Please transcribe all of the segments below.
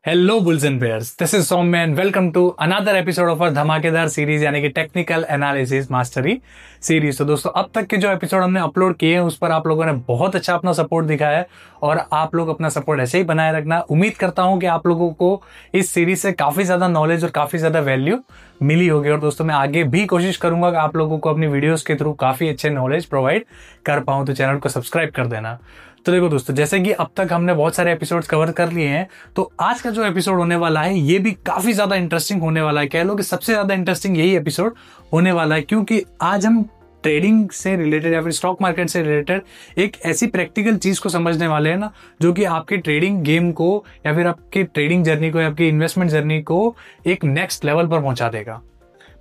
Hello bulls and bears, this is Saumya and welcome to another episode of our धमाकेदार series यानी कि technical analysis mastery series. तो दोस्तों, अब तक के जो एपिसोड हमने अपलोड किए हैं उस पर आप लोगों ने बहुत अच्छा अपना सपोर्ट दिखाया है और आप लोग अपना सपोर्ट ऐसे ही बनाए रखना। उम्मीद करता हूं कि आप लोगों को इस सीरीज से काफी ज्यादा नॉलेज और काफी ज्यादा वैल्यू मिली होगी। और दोस्तों, मैं आगे भी कोशिश करूंगा कि आप लोगों को अपनी वीडियोस के थ्रू काफी अच्छे नॉलेज प्रोवाइड कर पाऊं। तो चैनल को सब्सक्राइब कर देना। तो देखो दोस्तों, जैसे कि अब तक हमने बहुत सारे एपिसोड्स कवर कर लिए हैं, तो आज का जो एपिसोड होने वाला है ये भी काफी ज्यादा इंटरेस्टिंग होने वाला है। कह लो कि सबसे ज्यादा इंटरेस्टिंग यही एपिसोड होने वाला है, क्योंकि आज हम ट्रेडिंग से रिलेटेड या फिर स्टॉक मार्केट से रिलेटेड एक ऐसी प्रैक्टिकल चीज को समझने वाले हैं ना, जो कि आपकी ट्रेडिंग गेम को या फिर आपकी ट्रेडिंग जर्नी को या आपकी इन्वेस्टमेंट जर्नी को एक नेक्स्ट लेवल पर पहुंचा देगा।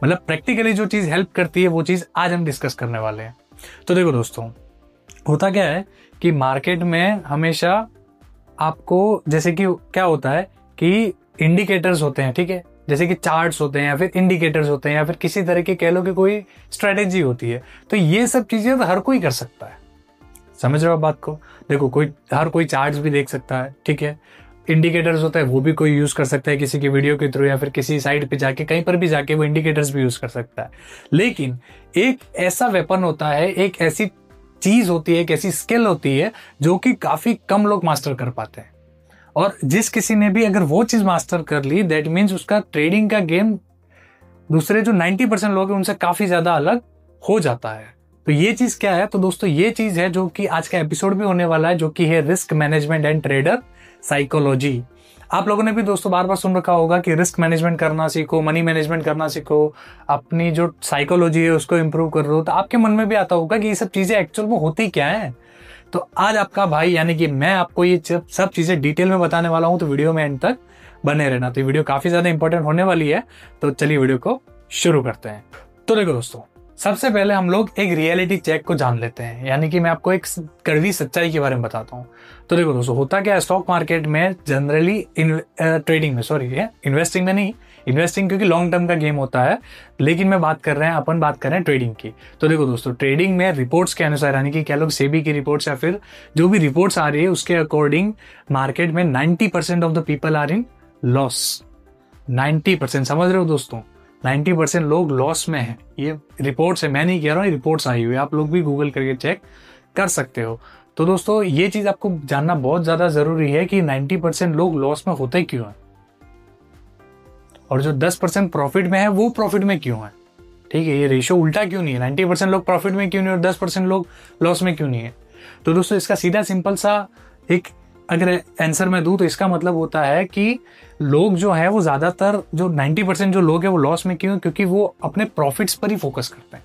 मतलब प्रैक्टिकली जो चीज हेल्प करती है वो चीज आज हम डिस्कस करने वाले हैं। तो देखो दोस्तों, होता क्या है कि मार्केट में हमेशा आपको, जैसे कि क्या होता है कि इंडिकेटर्स होते हैं, ठीक है, जैसे कि चार्ट्स होते हैं या फिर इंडिकेटर्स होते हैं या फिर किसी तरह की कह लो कि कोई स्ट्रेटेजी होती है। तो ये सब चीजें तो हर कोई कर सकता है। समझ रहे हो बात को? देखो, हर कोई चार्ट्स भी देख सकता है, ठीक है। इंडिकेटर्स होता है वो भी कोई यूज कर सकता है किसी की वीडियो के थ्रू या फिर किसी साइट पे जाके कहीं पर भी जाके वो इंडिकेटर्स भी यूज कर सकता है। लेकिन एक ऐसा वेपन होता है, एक ऐसी चीज होती है, एक ऐसी स्किल होती है जो कि काफी कम लोग मास्टर कर पाते हैं। और जिस किसी ने भी अगर वो चीज मास्टर कर ली, दैट मीन्स उसका ट्रेडिंग का गेम दूसरे जो 90% लोग हैं उनसे काफी ज्यादा अलग हो जाता है। तो ये चीज क्या है? तो दोस्तों, ये चीज है जो कि आज का एपिसोड भी होने वाला है, जो कि है risk management and trader psychology. आप लोगों ने भी दोस्तों बार बार सुन रखा होगा कि रिस्क मैनेजमेंट करना सीखो, मनी मैनेजमेंट करना सीखो, अपनी जो साइकोलॉजी है उसको इंप्रूव कर लो। तो आपके मन में भी आता होगा कि ये सब चीजें एक्चुअल में होती क्या है। तो आज आपका भाई यानी कि मैं आपको ये सब चीजें डिटेल में बताने वाला हूं, तो वीडियो में एंड तक बने रहना। तो वीडियो काफी ज्यादा इंपॉर्टेंट होने वाली है। तो चलिए वीडियो को शुरू करते हैं। तो देखो दोस्तों, सबसे पहले हम लोग एक रियलिटी चेक को जान लेते हैं, यानी कि मैं आपको एक कड़वी सच्चाई के बारे में बताता हूँ। तो देखो दोस्तों, होता क्या है स्टॉक मार्केट में जनरली, ट्रेडिंग में, सॉरी, इन्वेस्टिंग में नहीं, इन्वेस्टिंग क्योंकि लॉन्ग टर्म का गेम होता है, लेकिन मैं बात कर रहे हैं ट्रेडिंग की। तो देखो दोस्तों, ट्रेडिंग में रिपोर्ट्स के अनुसार, यानी कि कह लो सेबी की रिपोर्ट्स या फिर जो भी रिपोर्ट्स आ रही है उसके अकॉर्डिंग मार्केट में 90% of the people are in loss. 90%, समझ रहे हो दोस्तों? 90% लोग लॉस में हैं। ये रिपोर्ट्स है, मैं नहीं कह रहा हूँ, रिपोर्ट्स आई हुई है, आप लोग भी गूगल करके चेक कर सकते हो। तो दोस्तों, ये चीज आपको जानना बहुत ज्यादा जरूरी है कि 90% लोग लॉस में होते क्यों हैं और जो 10% प्रॉफिट में है वो प्रॉफिट में क्यों है। ठीक है, ये रेशियो उल्टा क्यों नहीं है? 90% लोग प्रॉफिट में क्यों नहीं और 10% लोग लॉस में क्यों नहीं है? तो दोस्तों, इसका सीधा सिंपल सा एक अगर आंसर मैं दूं तो इसका मतलब होता है कि लोग जो है वो ज्यादातर, जो 90% जो लोग हैं वो लॉस में क्यों? क्योंकि वो अपने प्रॉफिट्स पर ही फोकस करते हैं।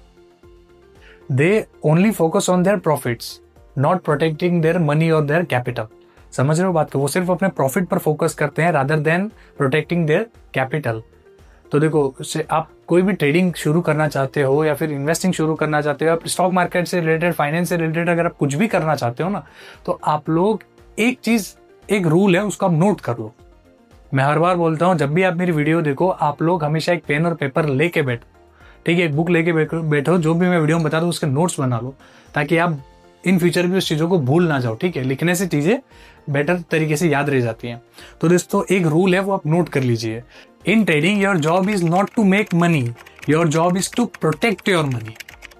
They only focus on their profits, not protecting their money और देयर कैपिटल। समझ रहे हो बात को? वो सिर्फ अपने प्रॉफिट पर फोकस करते हैं rather than protecting their capital. तो देखो, आप कोई भी ट्रेडिंग शुरू करना चाहते हो या फिर इन्वेस्टिंग शुरू करना चाहते हो, आप स्टॉक मार्केट से रिलेटेड, फाइनेंस से रिलेटेड अगर आप कुछ भी करना चाहते हो ना, तो आप लोग एक चीज, एक रूल है, उसको आप नोट कर लो। मैं हर बार बोलता हूं, जब भी आप मेरी वीडियो देखो, आप लोग हमेशा एक पेन और पेपर लेके बैठो, ठीक है, एक बुक लेके बैठो, जो भी मैं वीडियो में बता दूं उसके नोट्स बना लो, ताकि आप इन फ्यूचर भी उस चीजों को भूल ना जाओ। ठीक है, लिखने से चीजें बेटर तरीके से याद रह जाती हैं। तो दोस्तों, एक रूल है, वो आप नोट कर लीजिए। In trading your job is not to make money, your job is to protect your money.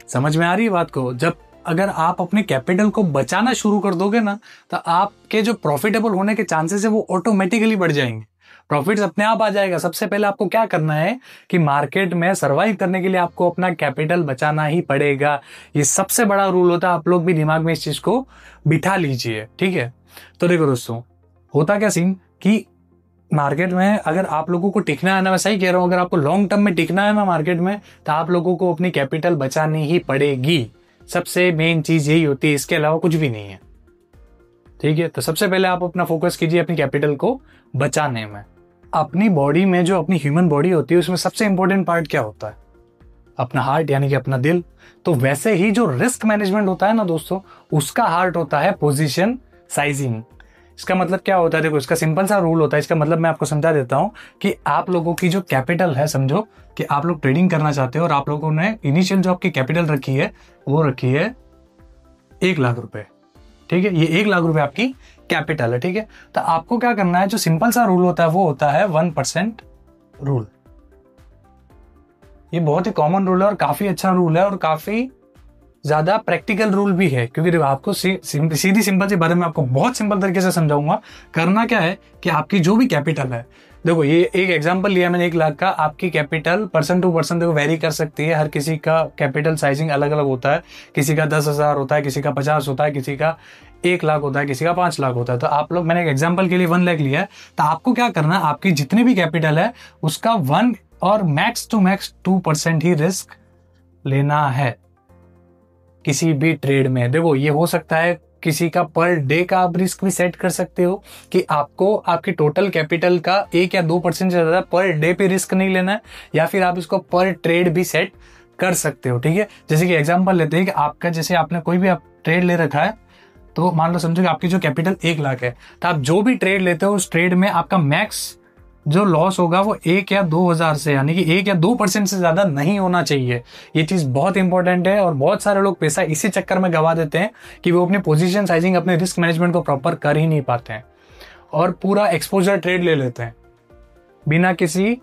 समझ में आ रही है बात को? जब अगर आप अपने कैपिटल को बचाना शुरू कर दोगे ना, तो आपके जो प्रॉफिटेबल होने के चांसेस है वो ऑटोमेटिकली बढ़ जाएंगे। प्रॉफिट्स अपने आप आ जाएगा। सबसे पहले आपको क्या करना है कि मार्केट में सरवाइव करने के लिए आपको अपना कैपिटल बचाना ही पड़ेगा। ये सबसे बड़ा रूल होता है। आप लोग भी दिमाग में इस चीज को बिठा लीजिए, ठीक है। तो देखो दोस्तों, होता क्या सीन कि मार्केट में अगर आप लोगों को टिकना है ना, मैं सही कह रहा हूं, अगर आपको लॉन्ग टर्म में टिकना है ना मार्केट में, तो आप लोगों को अपनी कैपिटल बचानी ही पड़ेगी। सबसे मेन चीज यही होती है, इसके अलावा कुछ भी नहीं है। ठीक है, तो सबसे पहले आप अपना फोकस कीजिए अपनी कैपिटल को बचाने में। अपनी बॉडी में, जो अपनी ह्यूमन बॉडी होती है, उसमें सबसे इंपॉर्टेंट पार्ट क्या होता है? अपना हार्ट, यानी कि अपना दिल। तो वैसे ही जो रिस्क मैनेजमेंट होता है ना दोस्तों, उसका हार्ट होता है पोजीशन साइजिंग। इसका मतलब क्या होता है? देखो, इसका सिंपल सा रूल होता है। इसका मतलब मैं आपको समझा देता हूं कि आप लोगों की जो कैपिटल है, समझो कि आप लोग ट्रेडिंग करना चाहते हो और आप लोगों ने इनिशियल जो आपकी कैपिटल रखी है वो रखी है 1 लाख रुपए। ठीक है, ये 1 लाख रुपए आपकी कैपिटल है, ठीक है। तो आपको क्या करना है, जो सिंपल सा रूल होता है वो होता है 1% रूल। ये बहुत ही कॉमन रूल है और काफी अच्छा रूल है और काफी ज्यादा प्रैक्टिकल रूल भी है, क्योंकि देखो आपको सीधी सिंपल सी बारे में आपको बहुत सिंपल तरीके से समझाऊंगा। करना क्या है कि आपकी जो भी कैपिटल है, देखो ये एक एग्जांपल लिया मैंने 1 लाख का, आपकी कैपिटल पर्सन टू पर्सन देखो वेरी कर सकती है। हर किसी का कैपिटल साइजिंग अलग अलग होता है, किसी का 10,000 होता है, किसी का 50 होता है, किसी का 1 लाख होता है, किसी का 5 लाख होता है। तो आप लोग, मैंने एक एग्जाम्पल के लिए 1 लाख लिया है, तो आपको क्या करना है, आपकी जितनी भी कैपिटल है उसका 1 और मैक्स टू मैक्स 2% ही रिस्क लेना है किसी भी ट्रेड में। देखो ये हो सकता है किसी का पर डे का आप रिस्क भी सेट कर सकते हो कि आपको आपकी टोटल कैपिटल का 1 या 2% से ज्यादा पर डे पे रिस्क नहीं लेना है, या फिर आप इसको पर ट्रेड भी सेट कर सकते हो, ठीक है। जैसे कि एग्जांपल लेते हैं कि आपका, जैसे आपने कोई भी आप ट्रेड ले रखा है, तो मान लो समझो कि आपकी जो कैपिटल 1 लाख है, तो आप जो भी ट्रेड लेते हो उस ट्रेड में आपका मैक्स जो लॉस होगा वो 1 या 2,000 से, यानी कि 1 या 2% से ज्यादा नहीं होना चाहिए। ये चीज बहुत इंपॉर्टेंट है और बहुत सारे लोग पैसा इसी चक्कर में गवा देते हैं कि वो अपनी पोजीशन साइजिंग, अपने रिस्क मैनेजमेंट को प्रॉपर कर ही नहीं पाते हैं और पूरा एक्सपोजर ट्रेड ले लेते हैं बिना किसी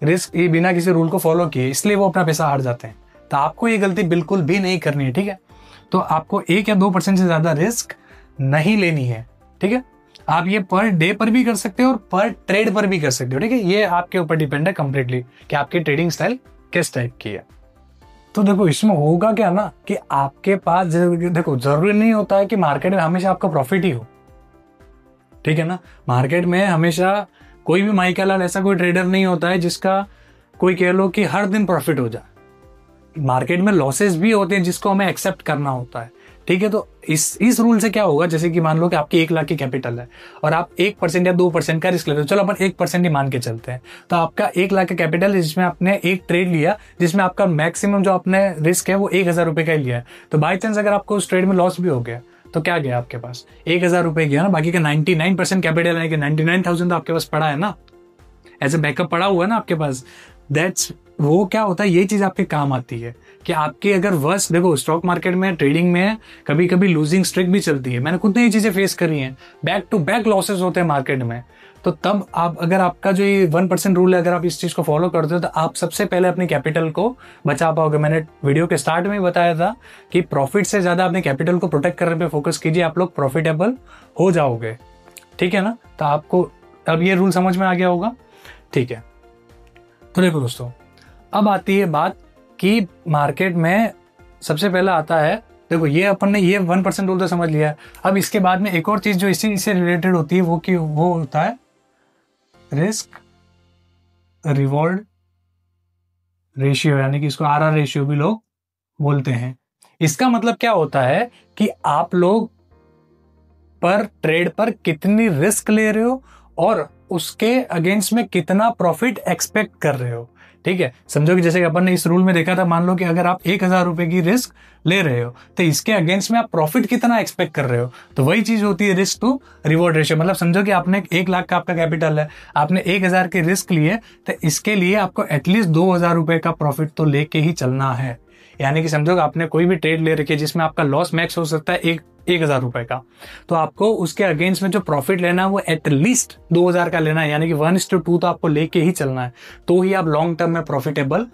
रिस्क, बिना किसी रूल को फॉलो किए, इसलिए वो अपना पैसा हार जाते हैं। तो आपको ये गलती बिल्कुल भी नहीं करनी है, ठीक है। तो आपको 1 या 2% से ज्यादा रिस्क नहीं लेनी है, ठीक है। आप ये पर डे पर भी कर सकते हो और पर ट्रेड पर भी कर सकते हो, ठीक है। ये आपके ऊपर डिपेंड है कंप्लीटली कि आपकी ट्रेडिंग स्टाइल किस टाइप की है। तो देखो इसमें होगा क्या ना कि आपके पास, देखो जरूरी नहीं होता है कि मार्केट में हमेशा आपका प्रॉफिट ही हो, ठीक है ना। मार्केट में हमेशा कोई भी माइकल लाल ऐसा कोई ट्रेडर नहीं होता है जिसका कोई कह लो कि हर दिन प्रॉफिट हो जाए। मार्केट में लॉसेस भी होते हैं जिसको हमें एक्सेप्ट करना होता है, ठीक है। तो इस रूल से क्या होगा, जैसे कि मान लो कि आपकी 1 लाख की कैपिटल है और आप 1% या 2% का रिस्क लेते हो, चलो अपन 1% ही मान के चलते हैं। तो आपका 1 लाख का कैपिटल है जिसमें आपने एक ट्रेड लिया, जिसमें आपका मैक्सिमम जो आपने रिस्क है वो 1,000 रुपए का ही लिया है। तो बाई चांस अगर आपको उस ट्रेड में लॉस भी हो गया तो क्या गया आपके पास, 1,000 रुपए गया ना, बाकी का 99% कैपिटल है कि 99,000 तो आपके पास पड़ा है ना, एज ए बैकअप पड़ा हुआ है ना आपके पास। दैट्स वो क्या होता है, ये चीज आपके काम आती है कि आपके अगर वर्स, देखो स्टॉक मार्केट में, ट्रेडिंग में कभी कभी लूजिंग स्ट्रिक भी चलती है। मैंने खुद ने ये चीजें फेस करी हैं, बैक टू बैक लॉसेस होते हैं मार्केट में। तो तब आप, अगर आपका जो ये 1% रूल है, अगर आप इस चीज को फॉलो करते हो तो आप सबसे पहले अपनी कैपिटल को बचा पाओगे। मैंने वीडियो के स्टार्ट में बताया था कि प्रॉफिट से ज्यादा अपने कैपिटल को प्रोटेक्ट करने पे फोकस कीजिए, आप लोग प्रॉफिटेबल हो जाओगे, ठीक है ना। तो आपको अब ये रूल समझ में आ गया होगा, ठीक है। तो देखो दोस्तों, अब आती है बात कि मार्केट में सबसे पहला आता है, देखो ये अपन ने ये 1% रूल तो समझ लिया है। अब इसके बाद में एक और चीज जो इसी से रिलेटेड होती है वो होता है रिस्क रिवॉर्ड रेशियो, यानी कि इसको RR रेशियो भी लोग बोलते हैं। इसका मतलब क्या होता है कि आप लोग पर ट्रेड पर कितनी रिस्क ले रहे हो और उसके अगेंस्ट में कितना प्रॉफिट एक्सपेक्ट कर रहे हो, ठीक है। समझो कि जैसे कि अपन ने इस रूल में देखा था, मान लो कि अगर आप 1,000 रुपए की रिस्क ले रहे हो तो इसके अगेंस्ट में आप प्रॉफिट कितना एक्सपेक्ट कर रहे हो, तो वही चीज होती है रिस्क टू रिवॉर्ड रेशियो। मतलब समझो कि आपने 1 लाख का आपका कैपिटल है, आपने 1,000 के रिस्क लिए, तो इसके लिए आपको एटलीस्ट 2,000 रुपए का प्रॉफिट तो लेके ही चलना है। यानी कि समझो कि आपने कोई भी ट्रेड ले रखी है जिसमें आपका लॉस मैक्स हो सकता है 1,000 रुपए का, तो आपको उसके अगेंस्ट में जो प्रॉफिट लेना है वो एटलीस्ट 2,000 का लेना है, यानी कि 1:2 तो आपको लेके ही चलना है, तो ही आप लॉन्ग टर्म में प्रॉफिटेबल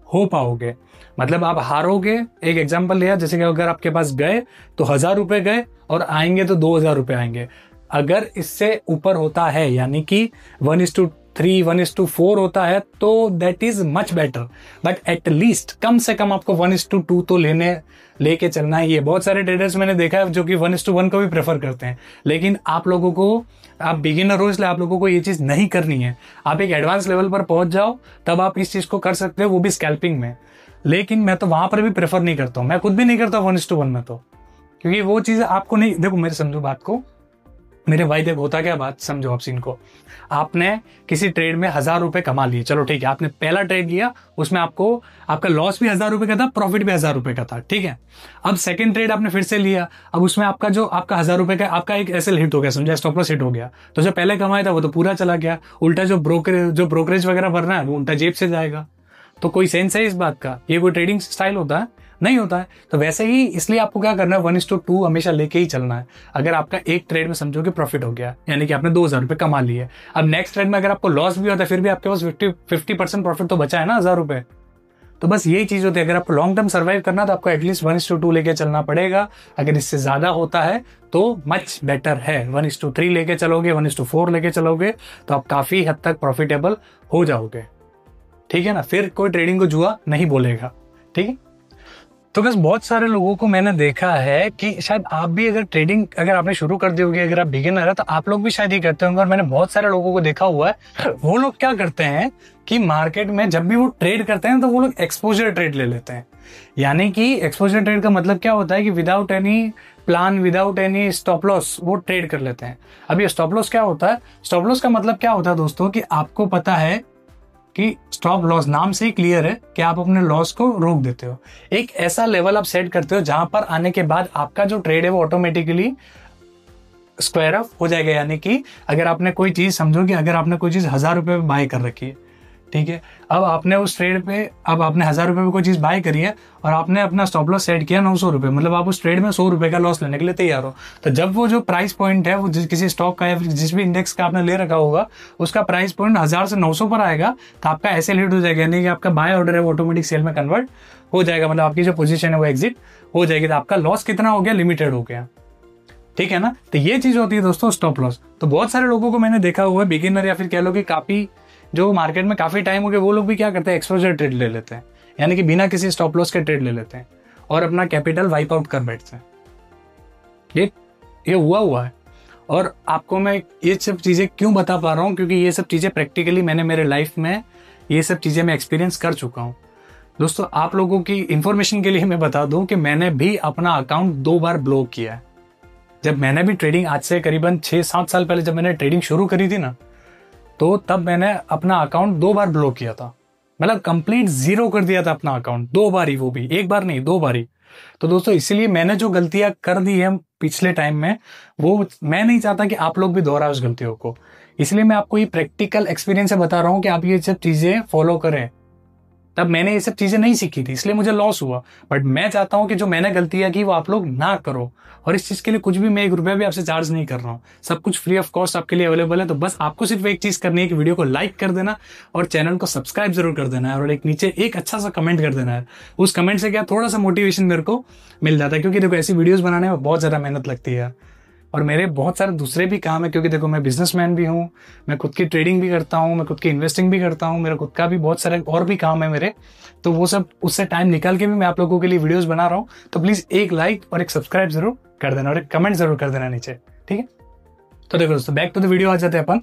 हो पाओगे। मतलब आप हारोगे, एक एग्जांपल लिया, जैसे कि अगर आपके पास गए तो 1,000 रुपए गए और आएंगे तो 2,000 रुपए आएंगे। अगर इससे ऊपर होता है, यानी कि 1:3 1:4 होता है, तो that is much better, but at least कम से कम आपको 1:2 तो लेके चलना ही है। बहुत सारे ट्रेडर्स मैंने देखा है जो कि 1:1 को भी प्रेफर करते हैं, लेकिन आप लोगों को, आप बिगिनर हो इसलिए आप लोगों को ये चीज नहीं करनी है। आप एक एडवांस लेवल पर पहुंच जाओ तब आप इस चीज को कर सकते हो, वो भी स्कैल्पिंग में। लेकिन मैं तो वहां पर भी प्रेफर नहीं करता हूँ, मैं खुद भी नहीं करता 1:1 में, तो क्योंकि वो चीज आपको नहीं, देखो मेरे समझो बात को, मेरे भाई देखो होता क्या, बात समझो आप सीन को। आपने किसी ट्रेड में 1,000 रुपए कमा लिए, चलो ठीक है, आपने पहला ट्रेड लिया, उसमें आपका लॉस भी 1,000 रुपए का था, प्रॉफिट भी 1,000 रुपए का था, ठीक है। अब सेकंड ट्रेड आपने फिर से लिया, अब उसमें आपका 1,000 रुपए का आपका एक एसएल हिट हो गया, समझा, स्टॉप लॉस हिट हो गया, तो जो पहले कमाया था वो तो पूरा चला गया, उल्टा जो ब्रोकरेज वगैरह भरना है वो उल्टा जेब से जाएगा। तो कोई सेंस है इस बात का? ये कोई ट्रेडिंग स्टाइल होता है? नहीं होता है। तो वैसे ही इसलिए आपको क्या करना है, 1:2 हमेशा लेके ही चलना है। अगर आपका एक ट्रेड में समझो कि प्रॉफिट हो गया, यानी कि आपने 2,000 रुपये कमा लिए, अब नेक्स्ट ट्रेड में अगर आपको लॉस भी होता है फिर भी आपके पास 50% प्रॉफिट तो बचा है ना, 1,000 रुपये। तो बस यही चीज होती है, अगर आपको लॉन्ग टर्म सर्वाइव करना तो आपको एटलीस्ट 1:2 लेके चलना पड़ेगा। अगर इससे ज्यादा होता है तो मच बेटर है, 1:3 लेके चलोगे, 1:4 लेके चलोगे तो आप काफी हद तक प्रॉफिटेबल हो जाओगे। ठीक है ना, फिर कोई ट्रेडिंग को जुआ नहीं बोलेगा। ठीक है, तो बस बहुत सारे लोगों को मैंने देखा है कि शायद आप भी अगर ट्रेडिंग अगर आपने शुरू कर दी होगी, अगर आप बिगिनर है तो आप लोग भी शायद ये करते होंगे। और मैंने बहुत सारे लोगों को देखा हुआ है, वो लोग क्या करते हैं कि मार्केट में जब भी वो ट्रेड करते हैं तो वो लोग एक्सपोजर ट्रेड ले लेते हैं। यानी कि एक्सपोजर ट्रेड का मतलब क्या होता है कि without any plan, without any stop loss वो ट्रेड कर लेते हैं। अब ये स्टॉप लॉस क्या होता है? स्टॉप लॉस का मतलब क्या होता है दोस्तों, कि आपको पता है कि स्टॉप लॉस नाम से ही क्लियर है कि आप अपने लॉस को रोक देते हो। एक ऐसा लेवल आप सेट करते हो जहां पर आने के बाद आपका जो ट्रेड है वो ऑटोमेटिकली स्क्वायर ऑफ हो जाएगा। यानी कि अगर आपने कोई चीज, समझो कि अगर आपने कोई चीज 1,000 रुपये में बाय कर रखी है, ठीक है, अब आपने उस ट्रेड पे, अब आपने 1,000 रुपये में कोई चीज बाय करी है और आपने अपना स्टॉप लॉस सेट किया 900 रुपये, मतलब आप उस ट्रेड में 100 रुपये का लॉस लेने के लिए तैयार हो। तो जब वो जो प्राइस पॉइंट है वो किसी स्टॉक का या फिर जिस भी इंडेक्स का आपने ले रखा होगा उसका प्राइस पॉइंट 1,000 से 900 पर आएगा तो आपका ऐसे हिट हो जाएगा, यानी कि आपका बाय ऑर्डर है वो ऑटोमेटिक सेल में कन्वर्ट हो जाएगा, मतलब आपकी जो पोजीशन है वो एग्जिट हो जाएगी। तो आपका लॉस कितना हो गया? लिमिटेड हो गया। ठीक है ना, तो ये चीज होती है दोस्तों स्टॉप लॉस। तो बहुत सारे लोगों को मैंने देखा हुआ है, बिगिनर या फिर कह लो कि काफी जो मार्केट में काफी टाइम हो गया, वो लोग भी क्या करते हैं, एक्सपोजर ट्रेड ले लेते हैं, यानी कि बिना किसी स्टॉप लॉस के ट्रेड ले लेते हैं और अपना कैपिटल वाइप आउट कर बैठते हैं। ये हुआ है। और आपको मैं ये सब चीजें क्यों बता पा रहा हूँ, क्योंकि ये सब चीजें प्रैक्टिकली मैंने मेरे लाइफ में ये सब चीजें मैं एक्सपीरियंस कर चुका हूँ। दोस्तों आप लोगों की इंफॉर्मेशन के लिए मैं बता दूं कि मैंने भी अपना अकाउंट 2 बार ब्लॉक किया है। जब मैंने भी ट्रेडिंग, आज से करीबन 6-7 साल पहले जब मैंने ट्रेडिंग शुरू करी थी ना, तो तब मैंने अपना अकाउंट 2 बार ब्लॉक किया था, मतलब कंप्लीट जीरो कर दिया था अपना अकाउंट 2 बार ही, वो भी एक बार नहीं 2 बार ही। तो दोस्तों इसीलिए मैंने जो गलतियां कर दी है पिछले टाइम में, वो मैं नहीं चाहता कि आप लोग भी दोहराओ उस गलतियों को। इसलिए मैं आपको ये प्रैक्टिकल एक्सपीरियंस से बता रहा हूँ कि आप ये सब चीजें फॉलो करें। तब मैंने ये सब चीजें नहीं सीखी थी, इसलिए मुझे लॉस हुआ। बट मैं चाहता हूं कि जो मैंने गलतियां की वो आप लोग ना करो। और इस चीज के लिए कुछ भी मैं 1 रुपया भी आपसे चार्ज नहीं कर रहा हूँ, सब कुछ फ्री ऑफ कॉस्ट आपके लिए अवेलेबल है। तो बस आपको सिर्फ एक चीज करनी है कि वीडियो को लाइक कर देना और चैनल को सब्सक्राइब जरूर कर देना है, और एक नीचे एक अच्छा सा कमेंट कर देना है। उस कमेंट से क्या थोड़ा सा मोटिवेशन मेरे को मिल जाता है, क्योंकि देखो ऐसी वीडियोस बनाने में बहुत ज्यादा मेहनत लगती है और मेरे बहुत सारे दूसरे भी काम है, क्योंकि देखो मैं बिजनेसमैन भी हूँ, मैं खुद की ट्रेडिंग भी करता हूँ, मैं खुद की इन्वेस्टिंग भी करता हूँ, मेरा खुद का भी बहुत सारे और भी काम है मेरे। तो वो सब उससे टाइम निकाल के भी मैं आप लोगों के लिए वीडियोस बना रहा हूँ। तो प्लीज एक लाइक और एक सब्सक्राइब जरूर कर देना और एक कमेंट जरूर कर देना नीचे, ठीक है। तो देखो दोस्तों बैक टू द वीडियो आ जाते हैं अपन,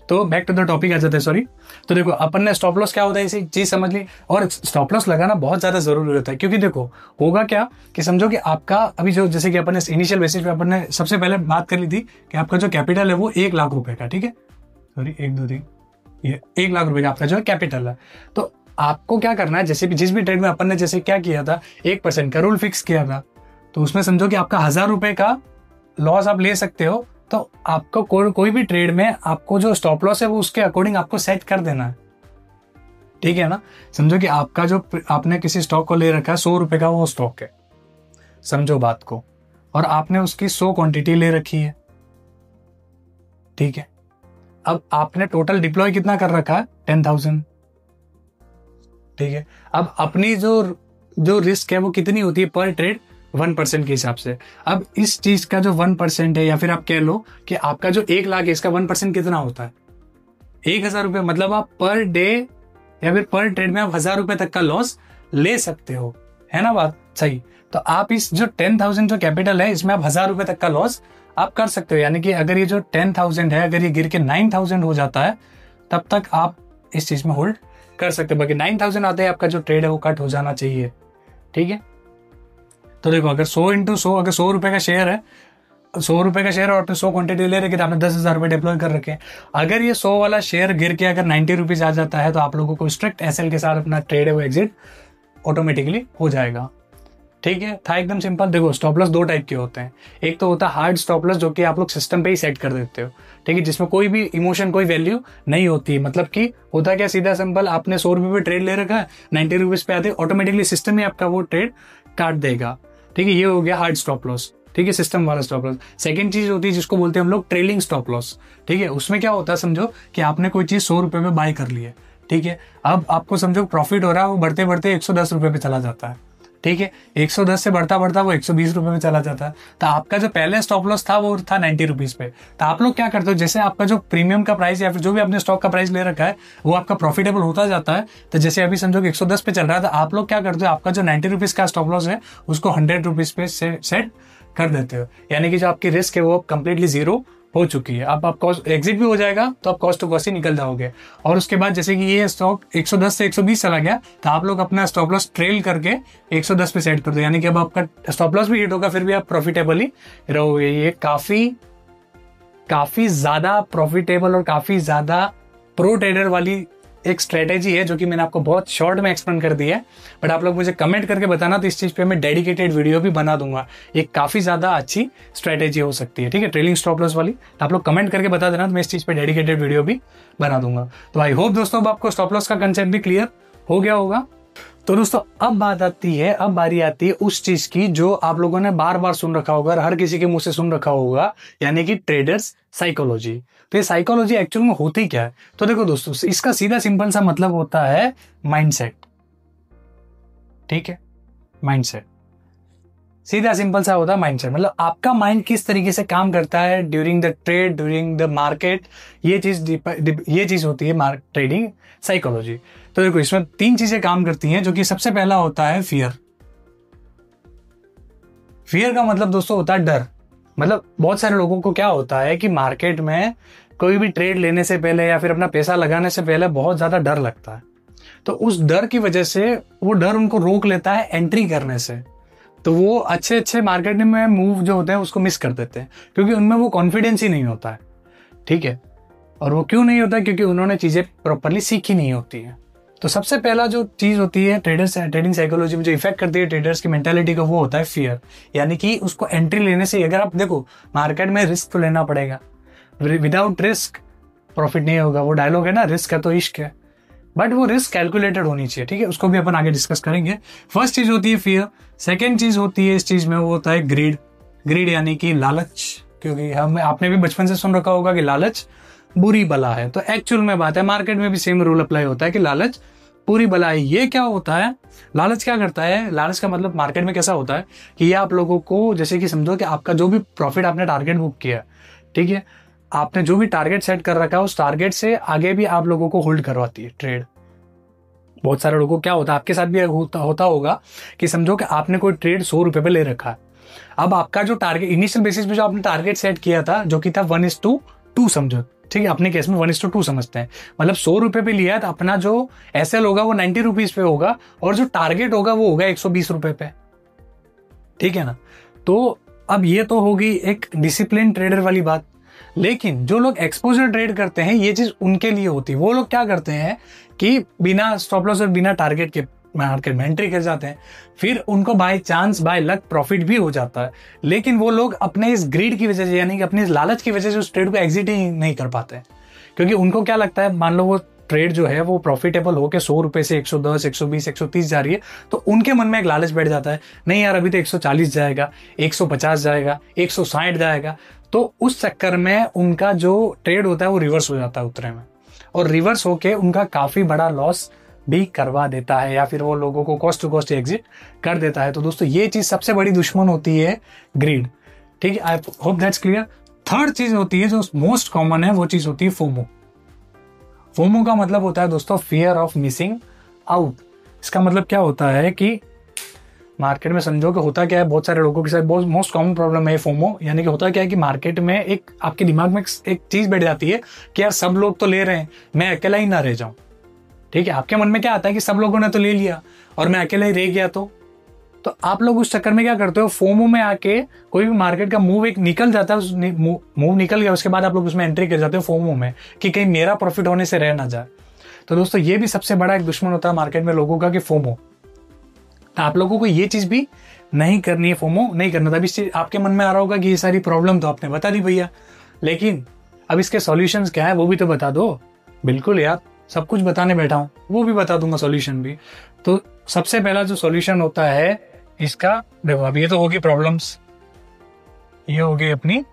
तो बैक टू द टॉपिक आ जाते हैं, सॉरी। तो देखो अपन ने स्टॉप लॉस क्या होता है इसी चीज समझ ली, और स्टॉप लॉस लगाना बहुत ज्यादा जरूरी होता है। क्योंकि देखो होगा क्या कि समझो कि आपका अभी जो, जैसे कि अपन ने इनिशियल बेसिस पे अपन ने सबसे पहले बात कर ली थी कि आपका जो कैपिटल है वो 1 लाख रुपए का, ठीक है, सॉरी 1 2 3, ये 1 लाख रुपए का आपका जो है कैपिटल है। तो आपको क्या करना है, जैसे भी जिस भी ट्रेड में अपन ने जैसे क्या किया था, 1% का रूल फिक्स किया था, तो उसमें समझो कि आपका 1,000 रुपए का लॉस आप ले सकते हो। तो आपको कोई भी ट्रेड में आपको जो स्टॉप लॉस है वो उसके अकॉर्डिंग आपको सेट कर देना है, ठीक है ना। समझो कि आपका जो आपने किसी स्टॉक को ले रखा है 100 रुपए का वो स्टॉक है, समझो बात को, और आपने उसकी 100 क्वांटिटी ले रखी है, ठीक है। अब आपने टोटल डिप्लॉय कितना कर रखा है, 10,000, ठीक है। अब अपनी जो रिस्क है वो कितनी होती है पर ट्रेड, 1% के हिसाब से। अब इस चीज का जो 1% है, या फिर आप कह लो कि आपका जो 1 लाख है इसका 1% कितना होता है, 1,000 रुपये। मतलब आप पर डे या फिर पर ट्रेड में आप 1,000 रुपये तक का लॉस ले सकते हो, है ना बात सही। तो आप इस जो 10,000 जो कैपिटल है इसमें आप 1,000 रुपये तक का लॉस आप कर सकते हो। यानी कि अगर ये जो 10,000 है अगर ये गिर के 9,000 हो जाता है तब तक आप इस चीज में होल्ड कर सकते हो। बाकी 9,000 आते हैं आपका जो ट्रेड है वो कट हो जाना चाहिए, ठीक है। तो देखो अगर 100 × 100, अगर 100 रुपए का शेयर है, 100 रुपए का शेयर और आपने 100 क्वांटिटी ले रखी तो आपने 10,000 रुपए डिप्लॉय कर रखे। अगर ये 100 वाला शेयर गिर के अगर 90 रुपीज आ जाता है तो आप लोगों को स्ट्रिक्ट एसएल के साथ अपना ट्रेड है वो एग्जिट ऑटोमेटिकली हो जाएगा, ठीक है। था एकदम सिंपल। देखो स्टॉप लॉस 2 टाइप के होते हैं, एक तो होता है हार्ड स्टॉप लॉस जो कि आप लोग सिस्टम पे ही सेट कर देते हो, ठीक है, जिसमें कोई भी इमोशन कोई वैल्यू नहीं होती। मतलब कि होता क्या, सीधा सिंपल, आपने 100 रुपये पे ट्रेड ले रखा है, 90 रुपीज पे आते ऑटोमेटिकली सिस्टम ही आपका वो ट्रेड काट देगा। ठीक है, ये हो गया हार्ड स्टॉप लॉस। ठीक है, सिस्टम वाला स्टॉप लॉस। सेकंड चीज होती है जिसको बोलते हैं हम लोग ट्रेलिंग स्टॉप लॉस। ठीक है, उसमें क्या होता है, समझो कि आपने कोई चीज 100 रुपए में बाय कर ली है। ठीक है, अब आपको समझो प्रॉफिट हो रहा है, वो बढ़ते बढ़ते 110 रुपए पे चला जाता है। ठीक है, 110 से बढ़ता बढ़ता वो 120 रुपए में चला जाता है। तो आपका जो पहले स्टॉप लॉस था वो था 90 रुपीज पे। तो आप लोग क्या करते हो, जैसे आपका जो प्रीमियम का प्राइस या फिर जो भी आपने स्टॉक का प्राइस ले रखा है वो आपका प्रॉफिटेबल होता जाता है। तो जैसे अभी समझो कि 110 पे चल रहा है, तो आप लोग क्या करते हो, आपका जो 90 रुपीज का स्टॉप लॉस है उसको 100 रुपीज पे सेट कर देते हो। यानी कि जो आपकी रिस्क है वो कंप्लीटली जीरो हो चुकी है। अब आप कॉस्ट एग्जिट भी हो जाएगा तो आप कॉस्ट टू कॉस्ट ही निकल जाओगे। और उसके बाद जैसे कि ये स्टॉक 110 से 120 चला गया, तो आप लोग अपना स्टॉप लॉस ट्रेल करके 110 पे सेट कर दो। यानी कि अब आपका स्टॉप लॉस भी हिट होगा, फिर भी आप प्रॉफिटेबली रहोगे। ये काफी ज्यादा प्रॉफिटेबल और काफी ज्यादा प्रो ट्रेडर वाली एक स्ट्रेटेजी है, जो कि मैंने आपको बहुत शॉर्ट में एक्सप्लेन कर दी है। बट आप लोग मुझे कमेंट करके बताना, तो इस चीज पे मैं डेडिकेटेड वीडियो भी बना दूंगा। ये काफी ज्यादा अच्छी स्ट्रेटेजी हो सकती है। ठीक है, ट्रेलिंग स्टॉप लॉस वाली। तो आप लोग कमेंट करके बता देना, तो मैं इस चीज पे डेडिकेटेड वीडियो भी बना दूंगा। तो आई होप दोस्तों अब आपको स्टॉप लॉस का कंसेप्ट भी क्लियर हो गया होगा। तो दोस्तों अब बारी आती है उस चीज की जो आप लोगों ने बार बार सुन रखा होगा और हर किसी के मुंह से सुन रखा होगा, यानी कि ट्रेडर्स साइकोलॉजी। तो ये साइकोलॉजी एक्चुअल में होती क्या है? तो देखो दोस्तों, इसका सीधा सिंपल सा मतलब होता है माइंडसेट। ठीक है, माइंडसेट सीधा सिंपल सा होता है माइंडसेट। मतलब आपका माइंड किस तरीके से काम करता है during the trade, during the market, ये चीज होती है ट्रेडिंग साइकोलॉजी। तो देखो, इसमें 3 चीजें काम करती हैं, जो कि सबसे पहला होता है फियर। फियर का मतलब दोस्तों होता है डर। मतलब बहुत सारे लोगों को क्या होता है कि मार्केट में कोई भी ट्रेड लेने से पहले या फिर अपना पैसा लगाने से पहले बहुत ज्यादा डर लगता है। तो उस डर की वजह से वो डर उनको रोक लेता है एंट्री करने से। तो वो अच्छे मार्केट में मूव जो होते हैं उसको मिस कर देते हैं, क्योंकि उनमें वो कॉन्फिडेंस ही नहीं होता है। ठीक है, और वो क्यों नहीं होता? क्योंकि उन्होंने चीजें प्रॉपरली सीखी नहीं होती है। तो सबसे पहला जो चीज होती है ट्रेडिंग साइकोलॉजी में जो इफेक्ट करती है ट्रेडर्स की मेंटालिटी को, वो होता है फियर। यानी कि उसको एंट्री लेने से, अगर आप देखो मार्केट में रिस्क तो लेना पड़ेगा, विदाउट रिस्क प्रॉफिट नहीं होगा। वो डायलॉग है ना, रिस्क है तो इश्क है। बट वो रिस्क कैलकुलेटेड होनी चाहिए। ठीक है, उसको भी अपन आगे डिस्कस करेंगे। फर्स्ट चीज होती है फियर। सेकेंड चीज होती है इस चीज में, वो होता है ग्रीड यानी कि लालच। क्योंकि आपने भी बचपन से सुन रखा होगा कि लालच बुरी बला है। तो एक्चुअल में बात है, मार्केट में भी सेम रूल अप्लाई होता है कि लालच बुरी बला है। ये क्या होता है, लालच क्या करता है? लालच का मतलब मार्केट में कैसा होता है कि ये आप लोगों को, जैसे कि समझो कि आपका जो भी प्रॉफिट आपने टारगेट बुक किया, ठीक है, आपने जो भी टारगेट सेट कर रखा है उस टारगेट से आगे भी आप लोगों को होल्ड करवाती है ट्रेड। बहुत सारे लोगों को क्या होता है, आपके साथ भी होता होगा कि समझो कि आपने कोई ट्रेड 100 रुपए पे ले रखा है। अब आपका जो टारगेट इनिशियल बेसिस पे जो आपने टारगेट सेट किया था, जो कि था 1:2 समझो। ठीक है, अपने केस में 1:2 समझते हैं। मतलब 100 रुपए पे लिया है तो अपना जो एसएल होगा वो 90 रुपीज पे होगा और जो टारगेट होगा वो होगा 120 रुपए पे। ठीक है ना? तो अब ये तो होगी एक डिसिप्लिन ट्रेडर वाली बात। लेकिन जो लोग एक्सपोजर ट्रेड करते हैं, ये चीज उनके लिए होती है। वो लोग क्या करते हैं कि बिना स्टॉप लॉस और बिना टारगेट के मार्केट में एंट्री कर जाते हैं, फिर उनको by chance by luck profit भी हो जाता है। लेकिन वो लोग अपने इस ग्रीड की वजह से, यानी कि अपने इस लालच की वजह से उस ट्रेड को एग्जिट ही नहीं कर पाते हैं। क्योंकि उनको क्या लगता है, मान लो वो ट्रेड जो है वो प्रॉफिटेबल होकर 100 रुपए से 110, 120, 130 जा रही है, तो उनके मन में एक लालच बैठ जाता है, नहीं यार अभी तो 140 जाएगा, 150 जाएगा, 160 जाएगा। तो उस चक्कर में उनका जो ट्रेड होता है वो रिवर्स हो जाता है उतरे में, और रिवर्स होके उनका काफी बड़ा लॉस भी करवा देता है, या फिर वो लोगों को कॉस्ट टू कॉस्ट एग्जिट कर देता है। तो दोस्तों ये चीज सबसे बड़ी दुश्मन होती है ग्रीड। ठीक है, I hope that's clear. Third चीज होती है जो मोस्ट कॉमन है, वो चीज होती है फोमो। फोमो का मतलब होता है दोस्तों फियर ऑफ मिसिंग आउट। इसका मतलब क्या होता है कि मार्केट में समझो कि होता क्या है, बहुत सारे लोगों के साथ बहुत मोस्ट कॉमन प्रॉब्लम है फोमो। यानी कि होता क्या है कि मार्केट में एक आपके दिमाग में एक चीज बैठ जाती है कि यार सब लोग तो ले रहे हैं, मैं अकेला ही ना रह जाऊं। ठीक है, आपके मन में क्या आता है कि सब लोगों ने तो ले लिया और मैं अकेला ही रह गया। तो आप लोग उस चक्कर में क्या करते हो, फोमो में आके कोई भी मार्केट का मूव एक निकल जाता है, मूव निकल गया, उसके बाद आप लोग उसमें एंट्री कर जाते हो फोमो में कि कहीं मेरा प्रॉफिट होने से रह ना जाए। तो दोस्तों ये भी सबसे बड़ा एक दुश्मन होता है मार्केट में लोगों का कि फोमो। तो आप लोगों को ये चीज भी नहीं करनी है, फोमो नहीं करना था। अब इस चीज आपके मन में आ रहा होगा कि ये सारी प्रॉब्लम तो आपने बता दी भैया, लेकिन अब इसके सॉल्यूशंस क्या है वो भी तो बता दो। बिल्कुल यार, सब कुछ बताने बैठा हूं, वो भी बता दूंगा सॉल्यूशन भी। तो सबसे पहला जो सॉल्यूशन होता है इसका देखो, अब ये तो होगी प्रॉब्लम्स, ये हो गई अपनी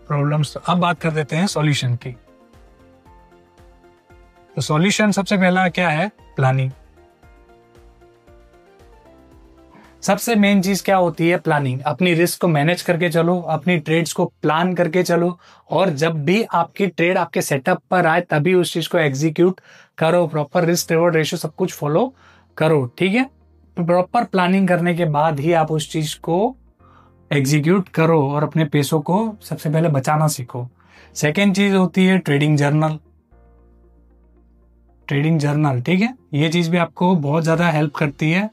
प्रॉब्लम्स। अब बात कर देते हैं सॉल्यूशन की। तो सॉल्यूशन सबसे पहला क्या है? प्लानिंग। सबसे मेन चीज क्या होती है? प्लानिंग। अपनी रिस्क को मैनेज करके चलो, अपनी ट्रेड्स को प्लान करके चलो, और जब भी आपकी ट्रेड आपके सेटअप पर आए तभी उस चीज को एग्जीक्यूट करो। प्रॉपर रिस्क रिवॉर्ड रेशियो सब कुछ फॉलो करो, ठीक है। प्रॉपर प्लानिंग करने के बाद ही आप उस चीज को एग्जीक्यूट करो और अपने पैसों को सबसे पहले बचाना सीखो। सेकेंड चीज होती है ट्रेडिंग जर्नल। ट्रेडिंग जर्नल, ठीक है, ये चीज भी आपको बहुत ज्यादा हेल्प करती है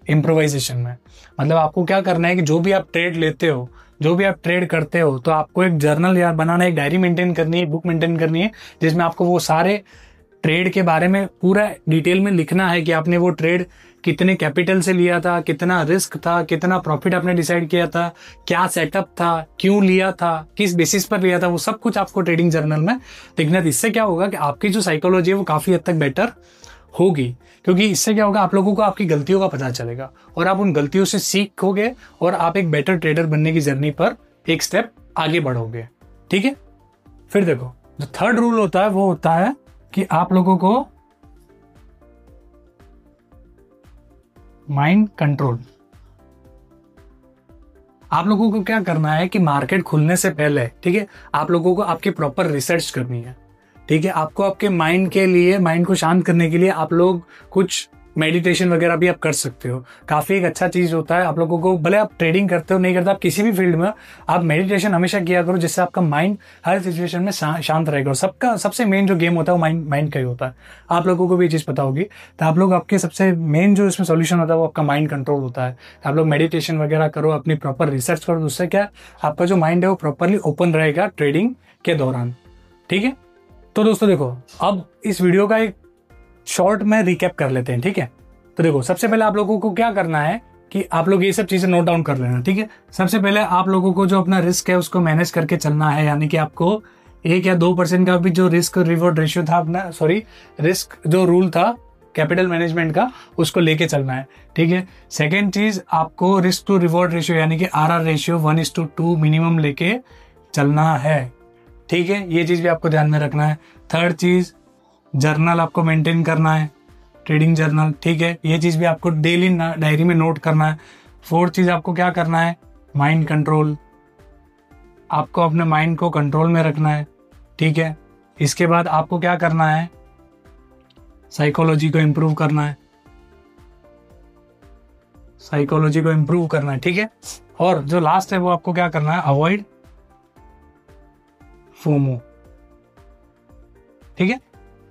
इम्प्रोवाइजेशन में। मतलब आपको क्या करना है कि जो भी आप ट्रेड लेते हो, जो भी आप ट्रेड करते हो, तो आपको एक जर्नल यार बनाना है, एक डायरी मेंटेन करनी है, बुक मेंटेन करनी है, जिसमें आपको वो सारे ट्रेड के बारे में पूरा डिटेल में लिखना है कि आपने वो ट्रेड कितने कैपिटल से लिया था, कितना रिस्क था, कितना प्रॉफिट आपने डिसाइड किया था, क्या सेटअप था, क्यों लिया था, किस बेसिस पर लिया था, वो सब कुछ आपको ट्रेडिंग जर्नल में लिखना है। इससे क्या होगा कि आपकी जो साइकोलॉजी है वो काफी हद तक बेटर होगी, क्योंकि इससे क्या होगा, आप लोगों को आपकी गलतियों का पता चलेगा और आप उन गलतियों से सीखोगे और आप एक बेटर ट्रेडर बनने की जर्नी पर एक स्टेप आगे बढ़ोगे, ठीक है। फिर देखो, जो थर्ड रूल होता है वो होता है कि आप लोगों को माइंड कंट्रोल। आप लोगों को क्या करना है कि मार्केट खुलने से पहले, ठीक है, आप लोगों को आपकी प्रॉपर रिसर्च करनी है, ठीक है। आपको आपके माइंड के लिए, माइंड को शांत करने के लिए आप लोग कुछ मेडिटेशन वगैरह भी आप कर सकते हो। काफी एक अच्छा चीज होता है। आप लोगों को, भले आप ट्रेडिंग करते हो नहीं करते, आप किसी भी फील्ड में आप मेडिटेशन हमेशा किया करो, जिससे आपका माइंड हर सिचुएशन में शांत रहेगा। और सबका सबसे मेन जो गेम होता है वो माइंड का ही होता है। आप लोगों को भी ये चीज पता होगी। तो आप लोग, आपके सबसे मेन जो इसमें सोल्यूशन होता है वो आपका माइंड कंट्रोल होता है। आप लोग मेडिटेशन वगैरह करो, अपनी प्रॉपर रिसर्च करो, उससे क्या आपका जो माइंड है वो प्रॉपरली ओपन रहेगा ट्रेडिंग के दौरान, ठीक है। तो दोस्तों देखो, अब इस वीडियो का एक शॉर्ट में रिकैप कर लेते हैं, ठीक है। तो देखो, सबसे पहले आप लोगों को क्या करना है कि आप लोग ये सब चीजें नोट डाउन कर लेना, ठीक है। सबसे पहले आप लोगों को जो अपना रिस्क है उसको मैनेज करके चलना है, यानी कि आपको 1 या 2% का भी जो रिस्क रिवॉर्ड रेशियो था अपना, रिस्क जो रूल था कैपिटल मैनेजमेंट का, उसको लेके चलना है, ठीक है। सेकेंड चीज, आपको रिस्क टू रिवॉर्ड रेशियो यानी कि RR रेशियो 1:2 मिनिमम लेके चलना है, ठीक है। ये चीज भी आपको ध्यान में रखना है। थर्ड चीज, जर्नल आपको मेंटेन करना है, ट्रेडिंग जर्नल, ठीक है। ये चीज भी आपको डेली डायरी में नोट करना है। फोर्थ चीज आपको क्या करना है? Mind control. आपको अपने माइंड को कंट्रोल में रखना है, ठीक है। इसके बाद आपको क्या करना है? साइकोलॉजी को इम्प्रूव करना है, साइकोलॉजी को इम्प्रूव करना है, ठीक है। और जो लास्ट है वो आपको क्या करना है? अवॉइड फोमो, ठीक है।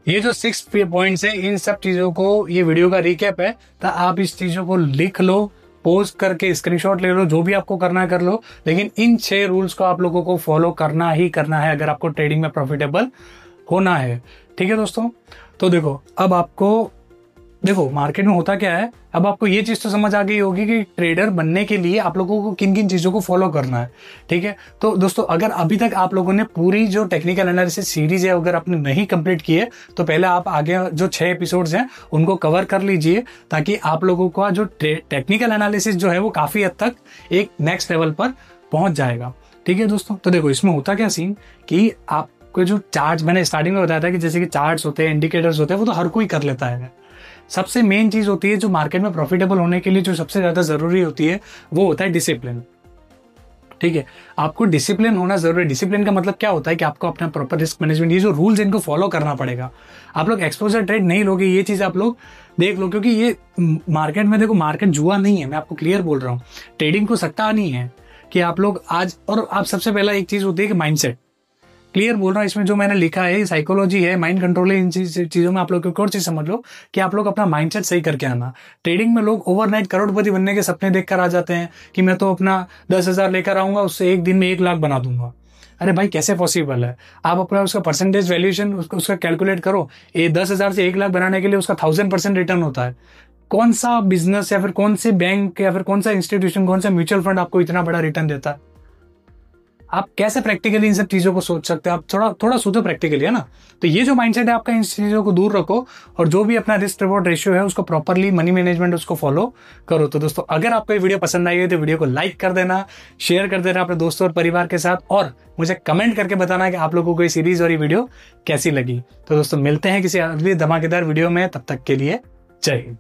ये जो 6 पॉइंट्स है, इन सब चीजों को, ये वीडियो का रिकैप है, तो आप इस चीजों को लिख लो, पोस्ट करके स्क्रीनशॉट ले लो, जो भी आपको करना है कर लो, लेकिन इन 6 रूल्स को आप लोगों को फॉलो करना ही करना है अगर आपको ट्रेडिंग में प्रॉफिटेबल होना है, ठीक है दोस्तों। तो देखो, अब आपको देखो मार्केट में होता क्या है, अब आपको ये चीज तो समझ आ गई होगी कि ट्रेडर बनने के लिए आप लोगों को किन किन चीजों को फॉलो करना है, ठीक है। तो दोस्तों, अगर अभी तक आप लोगों ने पूरी जो टेक्निकल एनालिसिस सीरीज है अगर आपने नहीं कंप्लीट की है, तो पहले आप आगे जो 6 एपिसोड्स हैं उनको कवर कर लीजिए, ताकि आप लोगों का जो टेक्निकल एनालिसिस जो है वो काफी हद तक एक नेक्स्ट लेवल पर पहुंच जाएगा, ठीक है दोस्तों। तो देखो, इसमें होता क्या सीन कि आपको जो चार्ट, मैंने स्टार्टिंग में बताया था कि जैसे कि चार्ट्स होते हैं, इंडिकेटर्स होते हैं, वो तो हर कोई कर लेता है। सबसे मेन चीज होती है जो मार्केट में प्रॉफिटेबल होने के लिए जो सबसे ज्यादा जरूरी होती है, वो होता है डिसिप्लिन, ठीक है। आपको डिसिप्लिन होना जरूरी है। डिसिप्लिन का मतलब क्या होता है कि आपको अपना प्रॉपर रिस्क मैनेजमेंट, ये जो रूल्स इनको फॉलो करना पड़ेगा। आप लोग एक्सपोजर ट्रेड नहीं लोगे, ये चीज आप लोग देख लो, क्योंकि ये मार्केट में, देखो मार्केट जुआ नहीं है, मैं आपको क्लियर बोल रहा हूँ। ट्रेडिंग को सट्टा नहीं है कि आप लोग आज, और आप सबसे पहला एक चीज होती है कि माइंडसेट, क्लियर बोल रहा हूँ। इसमें जो मैंने लिखा है साइकोलॉजी है, माइंड कंट्रोल है, इन चीजों में आप लोग एक और चीज समझ लो कि आप लोग अपना माइंडसेट सही करके आना। ट्रेडिंग में लोग ओवरनाइट करोड़पति बनने के सपने देखकर आ जाते हैं कि मैं तो अपना 10,000 लेकर आऊंगा, उससे एक दिन में 1 लाख बना दूंगा। अरे भाई, कैसे पॉसिबल है? आप अपना उसका परसेंटेज वैल्यूएशन उसका कैलकुलेट करो। 10,000 से 1 लाख बनाने के लिए उसका 1000% रिटर्न होता है। कौन सा बिजनेस या फिर कौन से बैंक या फिर कौन सा इंस्टीट्यूशन, कौन सा म्यूचुअल फंड आपको इतना बड़ा रिटर्न देता है? आप कैसे प्रैक्टिकली इन सब चीजों को सोच सकते हो, आप थोड़ा थोड़ा सोचो प्रैक्टिकली, है ना। तो ये जो माइंडसेट है आपका, इन चीजों को दूर रखो और जो भी अपना रिस्क रिवॉर्ड रेशियो है उसको प्रॉपरली, मनी मैनेजमेंट उसको फॉलो करो। तो दोस्तों अगर आपको ये वीडियो पसंद आई है तो वीडियो को लाइक कर देना, शेयर कर देना अपने दोस्तों और परिवार के साथ, और मुझे कमेंट करके बताना कि आप लोगों को ये सीरीज और ये वीडियो कैसी लगी। तो दोस्तों मिलते हैं किसी अगली धमाकेदार वीडियो में, तब तक के लिए जय हिंद।